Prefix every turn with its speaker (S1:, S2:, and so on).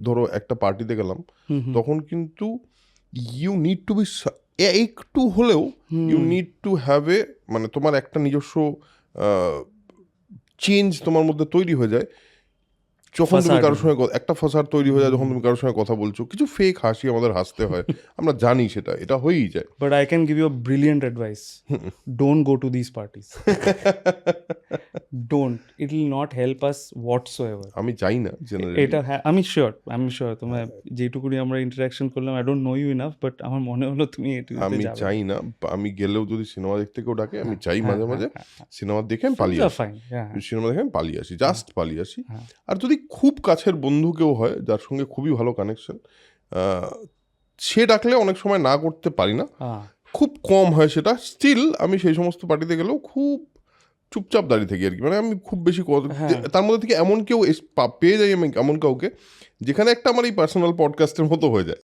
S1: ধরো একটা পার্টিতে গেলাম, তখন কিন্তু ইউ নিড টু বি, একটু হলেও you need to have a, মানে তোমার একটা নিজস্ব চেঞ্জ তোমার মধ্যে তৈরি হয়ে যায় যখন তুমি কারোর সঙ্গে একটা ফাসাদ তৈরি হয়ে যায় যখন তুমি কারোর সঙ্গে কথা বলছো, কিছু ফেক হাসি আমাদের হাসতে হয়, আমরা জানি সেটা, এটা হয়েই যায়।
S2: But I can give you a brilliant advice. Don't go to these parties. Don't. It will not help us whatsoever.
S1: আমি চাই না
S2: এটা হ্যাঁ, আমি শিওর তোমার যেটুকুনি আমরা ইন্টারাকশন করলাম, I don't know you enough, but আমার মনে হলো তুমি এটুকুতে
S1: আমি
S2: যাবে।
S1: চাই না, আমি গেলেও যদি সিনেমা দেখতে কেউ ডাকে, আমি চাই মাঝে মাঝে সিনেমা দেখে আমি পালিয়ে আসি, সিনেমা দেখে আমি পালিয়ে আসি, জাস্ট পালিয়ে আসি। আর যদি খুব কাছের বন্ধু কেউ হয় যার সঙ্গে খুবই ভালো কানেকশন, সে ডাকলে অনেক সময় না করতে পারি না, খুব কম হয় সেটা। স্টিল আমি সেই সমস্ত পার্টিতে গেলেও খুব চুপচাপ দাঁড়িয়ে থাকি আর কি, মানে আমি খুব বেশি তার মধ্যে থেকে এমন কেউ পেয়ে যাই আমি, এমন কাউকে যেখানে একটা আমার এই পার্সোনাল পডকাস্টের মতো হয়ে যায়।